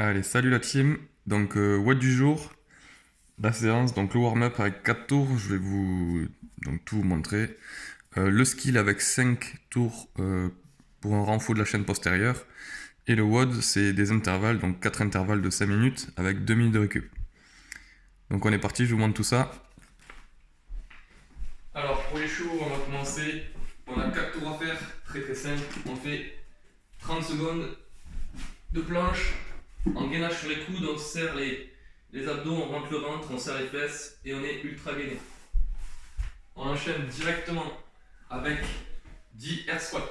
Allez, salut la team. Donc, WOD du jour, la séance, donc le warm-up avec 4 tours, je vais vous tout vous montrer. Le skill avec 5 tours pour un renfort de la chaîne postérieure. Et le WOD, c'est des intervalles, donc 4 intervalles de 5 minutes avec 2 minutes de récup. Donc on est parti, je vous montre tout ça. Alors pour les chevaux, on va commencer. On a 4 tours à faire, très très simple. On fait 30 secondes de planche. En gainage sur les coudes, on serre les abdos, on rentre le ventre, on serre les fesses et on est ultra gainé. On enchaîne directement avec 10 air squats.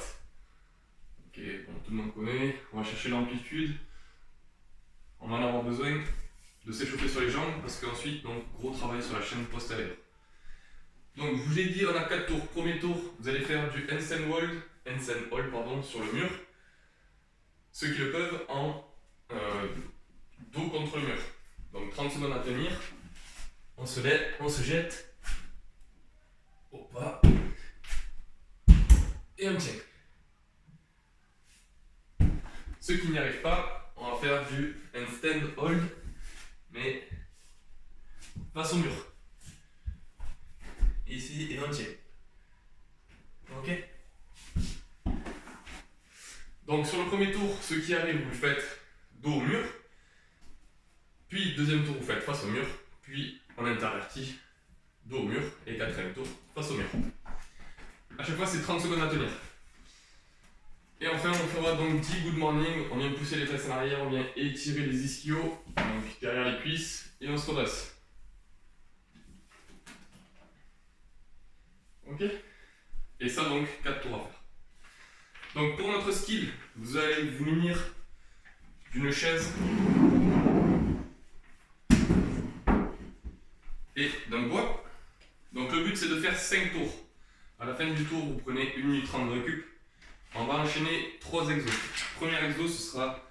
Ok, bon, tout le monde connaît. On va chercher l'amplitude. On va en avoir besoin de s'échauffer sur les jambes parce qu'ensuite, donc, gros travail sur la chaîne postérieure. Donc, je vous ai dit, on a 4 tours. Premier tour, vous allez faire du handstand hold sur le mur. Ceux qui le peuvent en dos contre le mur. Donc 30 secondes à tenir. On se lève, on se jette. Hop là. Et on tient. Ceux qui n'y arrivent pas, on va faire du handstand hold, mais face au mur. Ici et on tient. Ok. Donc sur le premier tour, ceux qui arrivent, vous le faites dos au mur. Puis deuxième tour, vous faites face au mur. Puis on intervertit, dos au mur. Et quatrième tour, face au mur. A chaque fois, c'est 30 secondes à tenir. Et enfin, on fera donc 10 good morning. On vient pousser les fesses en arrière, on vient étirer les ischios, donc derrière les cuisses, et on se redresse. Ok. Et ça, donc, 4 tours à faire. Donc, pour notre skill, vous allez vous munir d'une chaise et d'un bois. Donc, le but, c'est de faire 5 tours. À la fin du tour, vous prenez 1 minute 30 de récup. On va enchaîner 3 exos. Premier exo, ce sera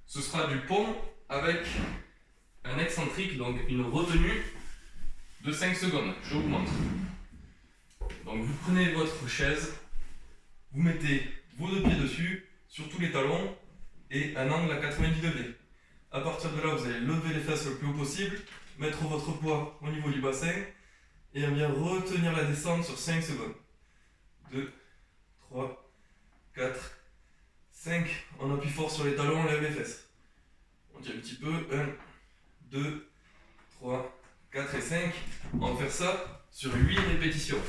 ce sera du pont avec un excentrique, donc une retenue de 5 secondes. Je vous montre. Donc vous prenez votre chaise, vous mettez vos deux pieds dessus, sur tous les talons, et un angle à 90 degrés. À partir de là, vous allez lever les fesses le plus haut possible, mettre votre poids au niveau du bassin, et bien retenir la descente sur 5 secondes. 2, 3, 4, 5. On appuie fort sur les talons, on lève les fesses. On tient un petit peu. 1, 2, 3, 4 et 5. On va faire ça sur 8 répétitions.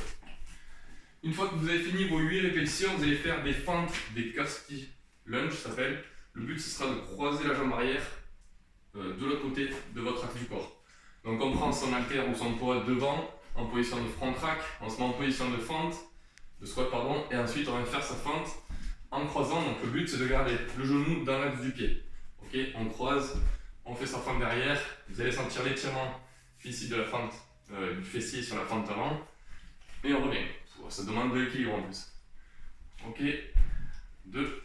Une fois que vous avez fini vos 8 répétitions, vous allez faire des feintes, des casti lunge, ça s'appelle. Le but, ce sera de croiser la jambe arrière de l'autre côté de votre axe du corps. Donc on prend son haltère ou son poids devant, en position de front crack, on se met en position de fente, de squat pardon, et ensuite on va faire sa fente en croisant. Donc le but, c'est de garder le genou dans l'axe du pied. Ok, on croise, on fait sa fente derrière, vous allez sentir l'étirement ici de la fente du fessier sur la fente avant, et on revient. Ça demande de l'équilibre en plus. Ok, 2,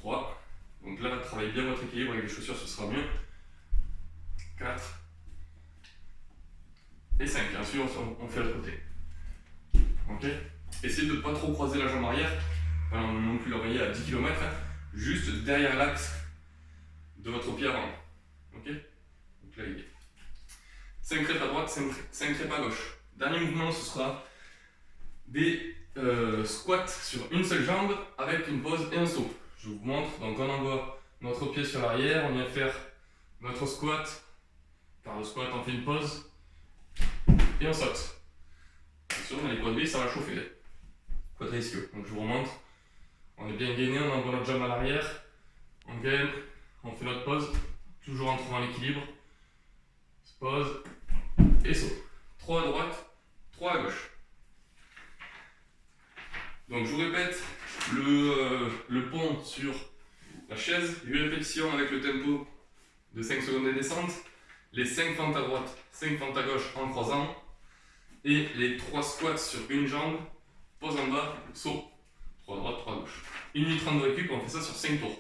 3. Donc là, travaillez bien votre équilibre avec les chaussures, ce sera mieux. 4 et 5. Et ensuite, on fait l'autre côté. Ok. Essayez de ne pas trop croiser la jambe arrière, non plus l'envoyer à 10 km, juste derrière l'axe de votre pied avant. Ok. Donc là, il est 5 crêpes à droite, 5 crêpes à gauche. Dernier mouvement, ce sera des squats sur une seule jambe avec une pause et un saut. Je vous montre. Donc on envoie notre pied sur l'arrière, on vient faire notre squat. Par le squat, on fait une pause et on saute. Attention, on a les quadris, ça va chauffer. Quadriceps. Donc je vous remonte. On est bien gainé, on envoie notre jambe à l'arrière. On gaine, on fait notre pause, toujours en trouvant l'équilibre. Pause et saut. 3 à droite, 3 à gauche. Donc je vous répète, le pont sur la chaise, 8 répétitions avec le tempo de 5 secondes de descente, les 5 fentes à droite, 5 fentes à gauche en croisant, et les 3 squats sur une jambe, pause en bas, saut. 3 à droite, 3 à gauche. 1 minute 30 de récup, on fait ça sur 5 tours.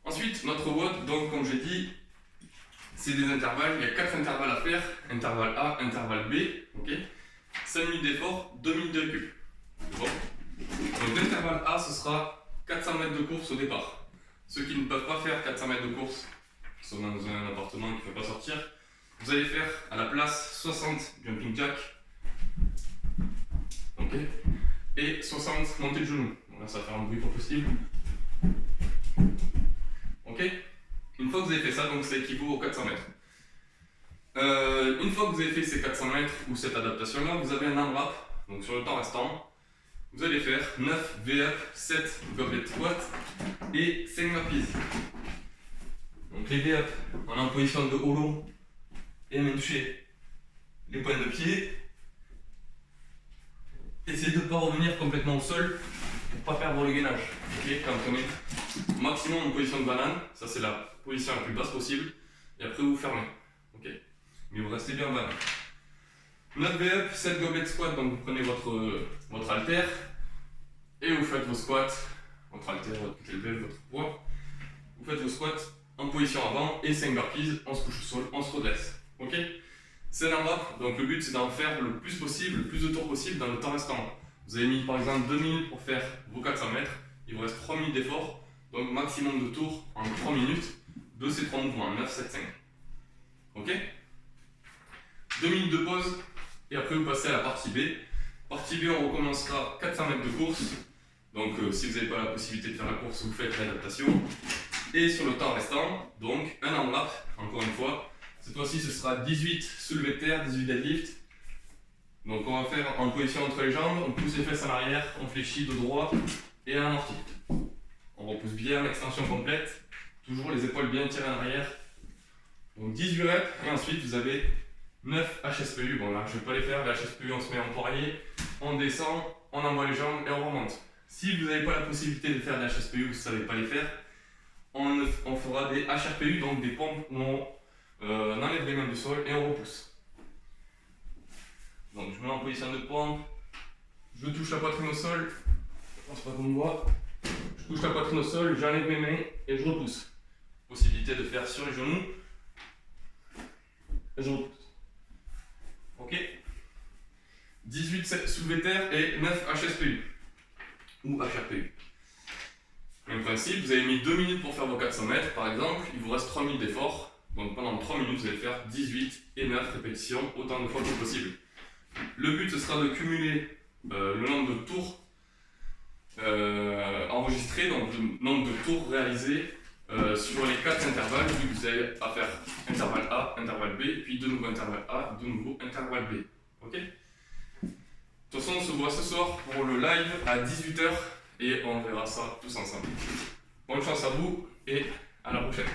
Ensuite, notre WOD, donc comme j'ai dit, c'est des intervalles, il y a 4 intervalles à faire, intervalle A, intervalle B, ok. 5 minutes d'effort, 2 minutes de récup. sport. Donc l'intervalle A, ce sera 400 mètres de course au départ. Ceux qui ne peuvent pas faire 400 mètres de course, qui sont dans un appartement qui ne peut pas sortir, vous allez faire à la place 60 jumping jack, ok, et 60 montées de genoux. Bon, là, ça va faire un bruit pas possible. Ok. Une fois que vous avez fait ça, donc ça équivaut aux 400 mètres. Une fois que vous avez fait ces 400 mètres ou cette adaptation-là, vous avez un AMRAP. Donc sur le temps restant, vous allez faire 9 V-up, 7 goblet squat et 5 burpees. Donc les V-up, on est en position de holo et main touchée les pointes de pied. Essayez de ne pas revenir complètement au sol pour ne pas perdre le gainage. Okay, quand on est maximum en position de banane, ça c'est la position la plus basse possible, et après vous fermez. Okay. Mais vous restez bien en banane. 9 V-up, 7 goblet squat, donc vous prenez votre haltère et vous faites vos squats, votre haltère, votre kettlebell, votre poids. Vous faites vos squats en position avant et 5 burpees, on se couche au sol, on se redresse. Ok. C'est un AMRAP, donc le but c'est d'en faire le plus possible, le plus de tours possible dans le temps restant. Vous avez mis par exemple 2 minutes pour faire vos 400 mètres, il vous reste 3 minutes d'effort, donc maximum de tours en 3 minutes de ces 3 mouvements, 9, 7, 5. Ok. 2 minutes de pause et après vous passez à la partie B. Partie B, on recommencera 400 mètres de course, donc si vous n'avez pas la possibilité de faire la course, vous faites l'adaptation. Et sur le temps restant, donc un AMRAP, encore une fois. Cette fois-ci, ce sera 18 soulevés de terre, 18 deadlift. Donc on va faire en position entre les jambes, on pousse les fesses en arrière, on fléchit de droit et un amorti. On repousse bien l'extension complète, toujours les épaules bien tirées en arrière. Donc 18 reps et ensuite vous avez 9 HSPU. Bon là je ne vais pas les faire, les HSPU on se met en poirier, on descend, on envoie les jambes et on remonte. Si vous n'avez pas la possibilité de faire des HSPU, vous ne savez pas les faire, on fera des HRPU, donc des pompes où on enlève les mains du sol et on repousse. Donc je me mets en position de pompe, je touche la poitrine au sol, je pense pas qu'on me voit, je touche la poitrine au sol, j'enlève mes mains et je repousse. Possibilité de faire sur les genoux, et je repousse. Ok. 18 soulevés de terre et 9 HSPU, ou HRPU. Même principe, vous avez mis 2 minutes pour faire vos 400 mètres par exemple, il vous reste 3 minutes d'effort. Donc pendant 3 minutes, vous allez faire 18 et 9 répétitions, autant de fois que possible. Le but, ce sera de cumuler le nombre de tours enregistrés, donc le nombre de tours réalisés sur les 4 intervalles, vu que vous avez à faire intervalle A, intervalle B, puis de nouveau intervalle A, de nouveau intervalle B. Ok. De toute façon, on se voit ce soir pour le live à 18 h et on verra ça tous ensemble. Bonne chance à vous et à la prochaine.